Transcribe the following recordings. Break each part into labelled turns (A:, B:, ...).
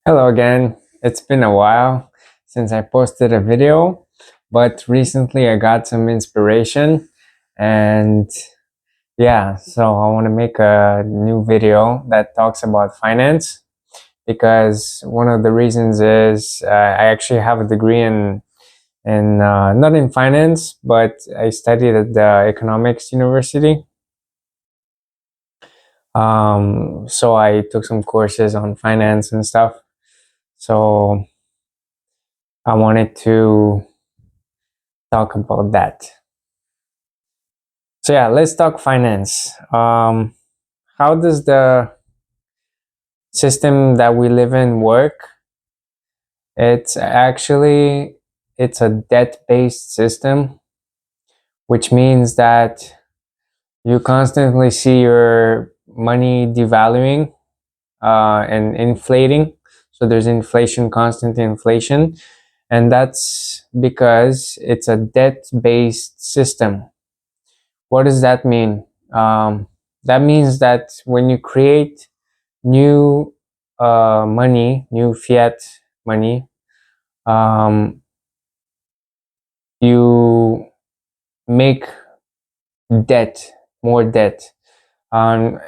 A: Hello again. It's been a while since I posted a video, but recently I got some inspiration and so I want to make a new video that talks about finance because one of the reasons is I actually have a degree in not in finance, but I studied at the economics university. So I took some courses on finance and stuff. So I wanted to talk about that. So let's talk finance. How does the system that we live in work? It's a debt-based system, which means that you constantly see your money devaluing and inflating. So there's inflation, constant inflation, and that's because it's a debt-based system. What does that mean? That means that when you create new money, new fiat money, um, you make debt, more debt. Um,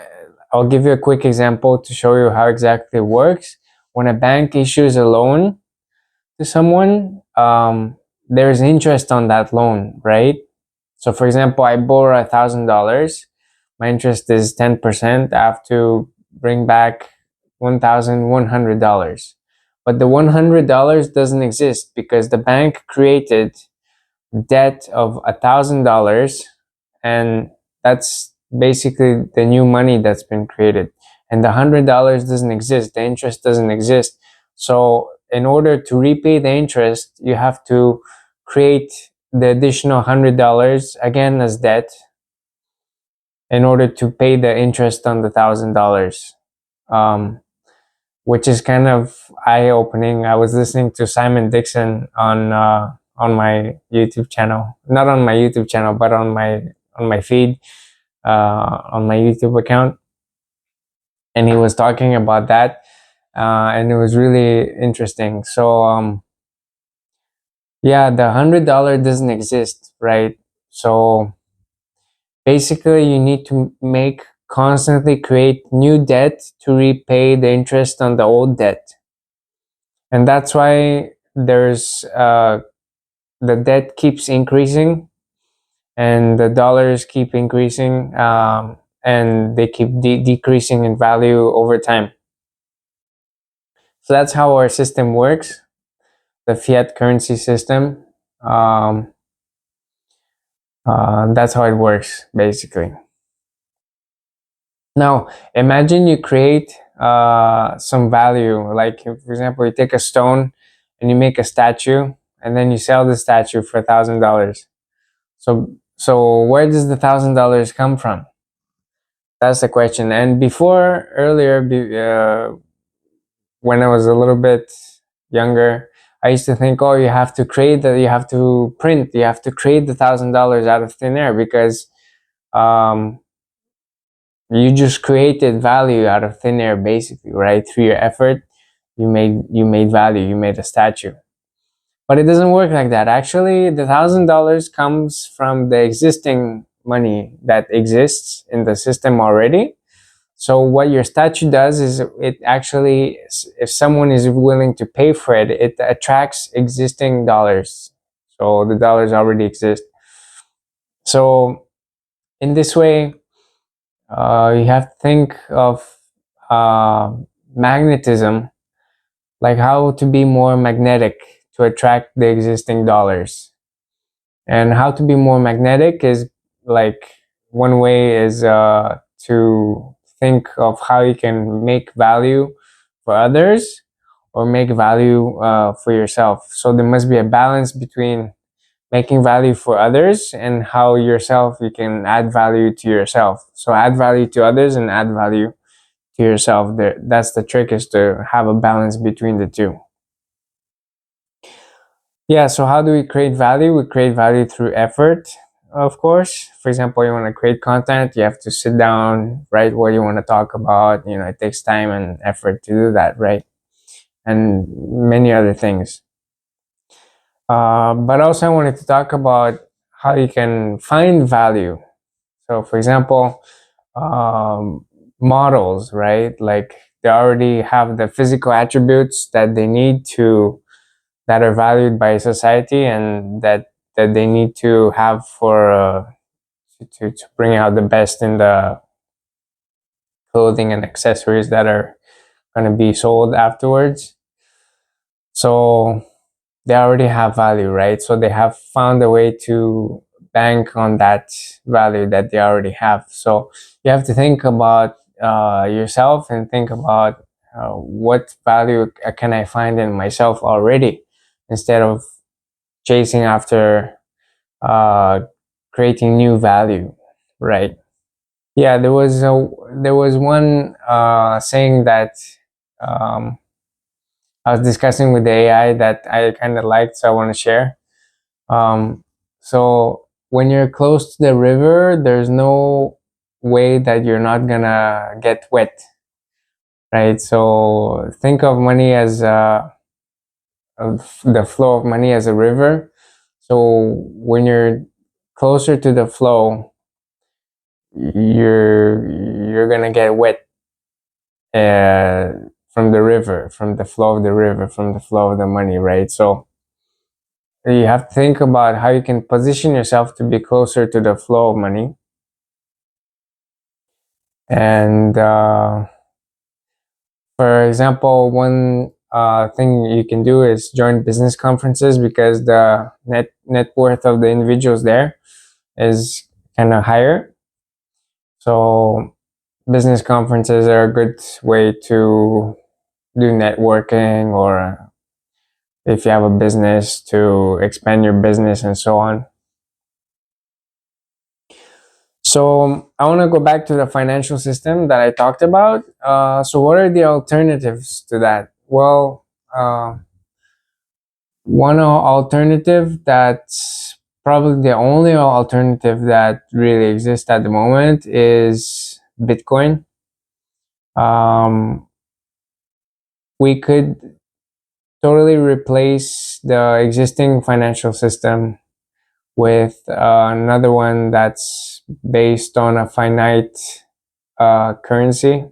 A: I'll give you a quick example to show you how exactly it works. When a bank issues a loan to someone, there's interest on that loan, right? So, for example, I borrow $1,000. My interest is 10%. I have to bring back $1,100. But the $100 doesn't exist because the bank created debt of $1,000, and that's basically the new money that's been created. And the $100 doesn't exist. The interest doesn't exist. So, in order to repay the interest, you have to create the additional $100 again as debt in order to pay the interest on the $1,000, which is kind of eye-opening. I was listening to Simon Dixon on my YouTube channel, not on my YouTube channel, but on my feed, on my YouTube account, and he was talking about that, and it was really interesting. So the $100 doesn't exist, right? So basically, you need to constantly create new debt to repay the interest on the old debt. And that's why the debt keeps increasing and the dollars keep increasing, and they keep decreasing in value over time. So that's how our system works, the fiat currency system. Um, that's how it works, basically. Now, imagine you create some value. Like, for example, you take a stone and you make a statue, and then you sell the statue for $1,000. So where does the $1,000 come from? That's the question. And earlier, when I was a little bit younger, I used to think, oh, you have to create you have to create the $1,000 out of thin air because um, you just created value out of thin air, basically, right? Through your effort, you made value, you made a statue. But it doesn't work like that. Actually, the $1,000 comes from the existing money that exists in the system already. So what your statue does is it actually, if someone is willing to pay for it, it attracts existing dollars. So the dollars already exist. So in this way, you have to think of magnetism, like how to be more magnetic to attract the existing dollars. And how to be more magnetic is like one way is to think of how you can make value for others or make value for yourself. So there must be a balance between making value for others and how yourself you can add value to yourself. So add value to others and add value to yourself. That's the trick, is to have a balance between the two. So how do we create value? We create value through effort, of course. For example, you want to create content, you have to sit down, write what you want to talk about. It takes time and effort to do that, right? and many other things. But also I wanted to talk about how you can find value. So for example, models, right? Like they already have the physical attributes that they need to, that are valued by society, and that they need to have for to bring out the best in the clothing and accessories that are going to be sold afterwards. So they already have value, right? So they have found a way to bank on that value that they already have. So you have to think about yourself and think about what value can I find in myself already, instead of chasing after uh, creating new value, right? Yeah, there was one saying that um, I was discussing with the AI that I kind of liked, so I want to share. So when you're close to the river, there's no way that you're not gonna get wet, right? So think of money as of the flow of money as a river. So when you're closer to the flow, you're gonna get wet uh, from the river, from the flow of the river, from the flow of the money, right? So you have to think about how you can position yourself to be closer to the flow of money. And for example, one thing you can do is join business conferences, because the net worth of the individuals there is kind of higher. So business conferences are a good way to do networking, or if you have a business, to expand your business and so on. So I want to go back to the financial system that I talked about. So what are the alternatives to that? Well, one alternative that's probably the only alternative that really exists at the moment is Bitcoin. Um, we could totally replace the existing financial system with another one that's based on a finite currency,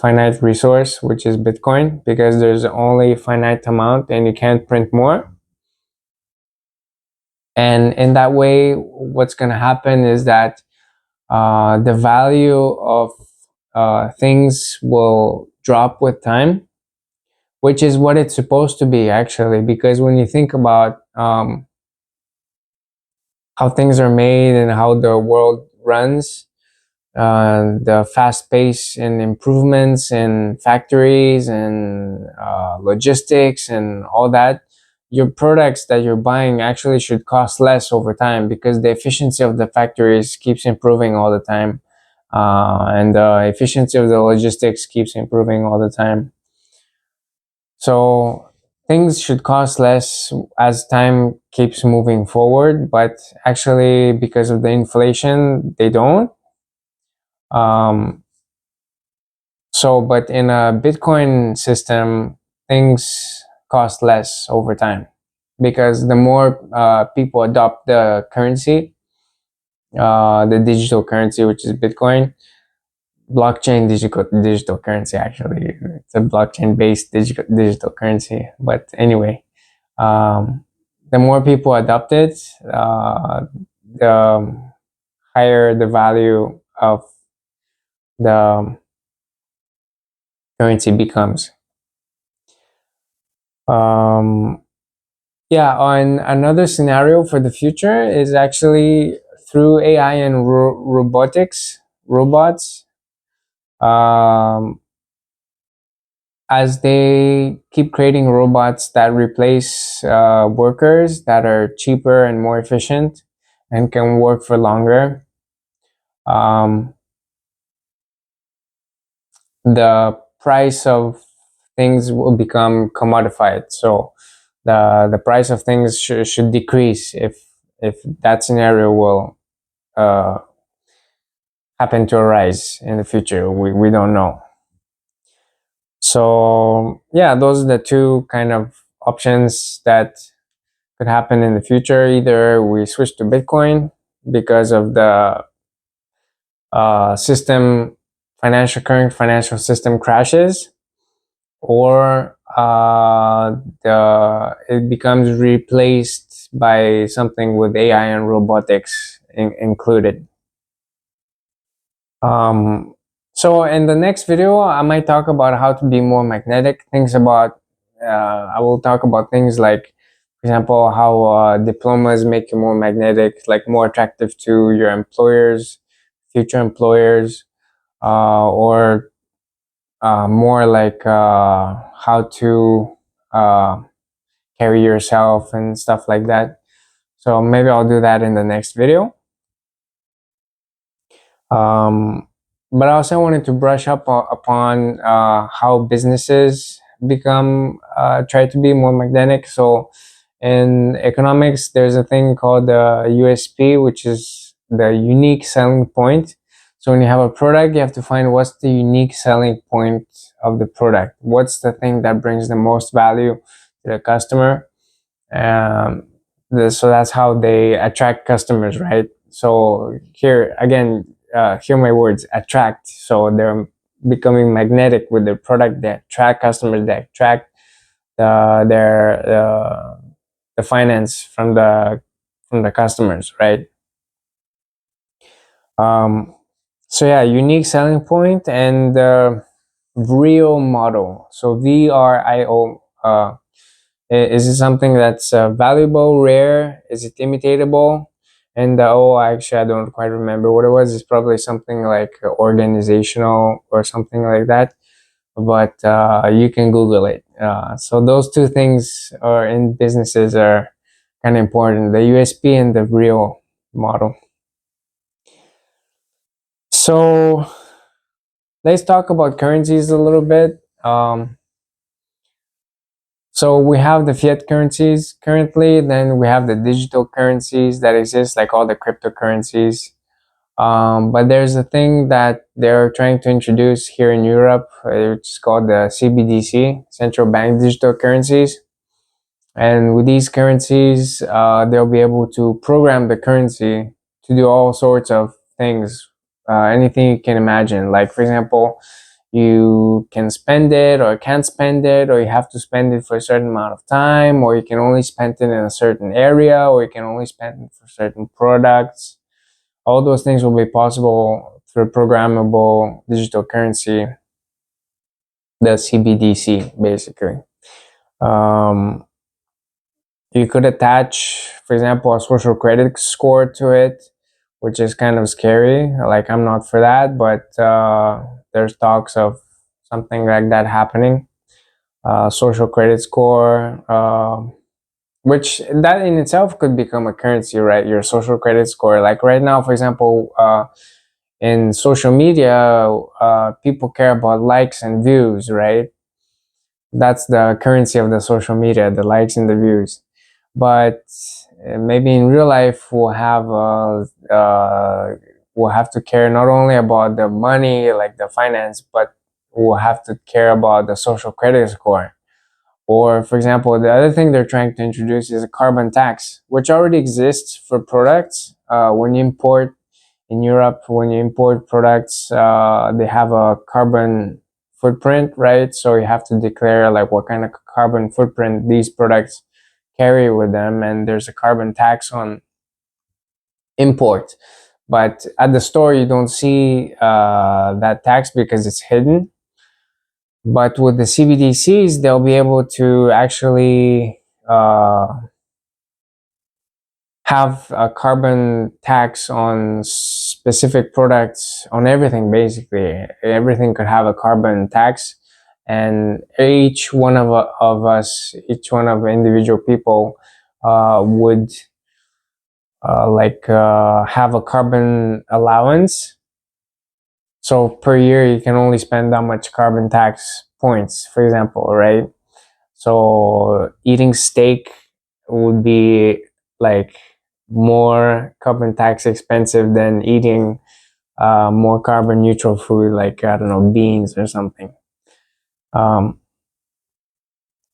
A: finite resource, which is Bitcoin, because there's only a finite amount and you can't print more. And in that way, what's going to happen is that the value of things will drop with time, which is what it's supposed to be, actually, because when you think about how things are made and how the world runs, the fast pace and improvements in factories and logistics and all that, your products that you're buying actually should cost less over time, because the efficiency of the factories keeps improving all the time, and the efficiency of the logistics keeps improving all the time. So things should cost less as time keeps moving forward, but actually, because of the inflation, they don't. um, but in a Bitcoin system, things cost less over time, because the more people adopt the currency, the digital currency, which is Bitcoin, blockchain digital currency. Actually, it's a blockchain based digital currency. But anyway, the more people adopt it, the higher the value of the currency becomes. Um, yeah, on another scenario for the future is actually through AI and robots. Um, as they keep creating robots that replace workers that are cheaper and more efficient and can work for longer, um, the price of things will become commodified. So the price of things should decrease if that scenario will uh, happen to arise in the future. We don't know. So yeah, those are the two kind of options that could happen in the future. Either we switch to Bitcoin because of the system, current financial system crashes, or it becomes replaced by something with AI and robotics included. Um, so in the next video, I might talk about how to be more magnetic. I will talk about things like, for example, how diplomas make you more magnetic, like more attractive to your employers, future employers, or more like how to uh, carry yourself and stuff like that. So maybe I'll do that in the next video. Um, but I also wanted to brush up upon how businesses try to be more magnetic. So in economics, there's a thing called the USP, which is the unique selling point. So when you have a product, you have to find what's the unique selling point of the product. What's the thing that brings the most value to the customer? Um, so that's how they attract customers, right? So here again, hear my words, attract. So they're becoming magnetic with their product. They attract customers. They attract the finance from the customers, right? Um, so yeah, unique selling point and vrio model. So VRIO. Is it something that's valuable, rare? Is it imitatable? And actually, I don't quite remember what it was. It's probably something like organizational or something like that. But you can Google it. So those two things are in businesses are kind of important: the USP and the real model. So let's talk about currencies a little bit. So we have the fiat currencies currently, then we have the digital currencies that exist, like all the cryptocurrencies. But there's a thing that they're trying to introduce here in Europe, which is called the cbdc, central bank digital currencies. And with these currencies, they'll be able to program the currency to do all sorts of things, anything you can imagine. Like, for example, you can spend it or can't spend it, or you have to spend it for a certain amount of time, or you can only spend it in a certain area, or you can only spend it for certain products. All those things will be possible through programmable digital currency, the cbdc, basically. um, you could attach, for example, a social credit score to it, which is kind of scary. Like, I'm not for that, but there's talks of something like that happening. Social credit score, which that in itself could become a currency, right? Your social credit score. Like right now, for example, in social media, people care about likes and views, right? That's the currency of the social media, the likes and the views. But maybe in real life, we'll have to care not only about the money, like the finance, but we'll have to care about the social credit score. Or, for example, the other thing they're trying to introduce is a carbon tax, which already exists for products. When you import in Europe, when you import products, they have a carbon footprint, right? So you have to declare like what kind of carbon footprint these products carry with them, and there's a carbon tax on import. But at the store, you don't see that tax because it's hidden. But with the CBDCs, they'll be able to actually have a carbon tax on specific products, on everything. Basically everything could have a carbon tax, and each one of us, each one of individual people would have a carbon allowance. So per year you can only spend that much carbon tax points, for example, right? So eating steak would be like more carbon tax expensive than eating more carbon neutral food, like, I don't know, beans or something. Um,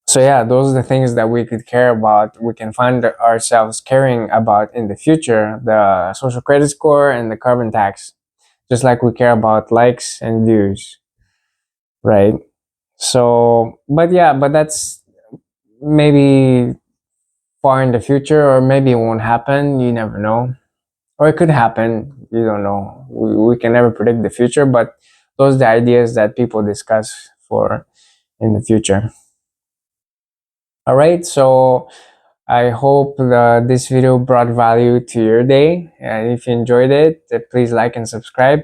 A: so yeah, those are the things that we could care about. We can find ourselves caring about in the future: the social credit score and the carbon tax, just like we care about likes and views, right? So, but yeah, but that's maybe far in the future, or maybe it won't happen. You never know, or it could happen. You don't know. We can never predict the future, but those are the ideas that people discuss for in the future. All right, so I hope this video brought value to your day. And if you enjoyed it, please like and subscribe.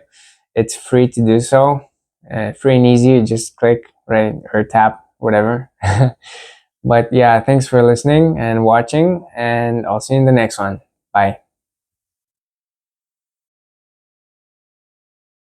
A: It's free to do so. Free and easy. You just click, right, or tap, whatever. But yeah, thanks for listening and watching, and I'll see you in the next one. Bye.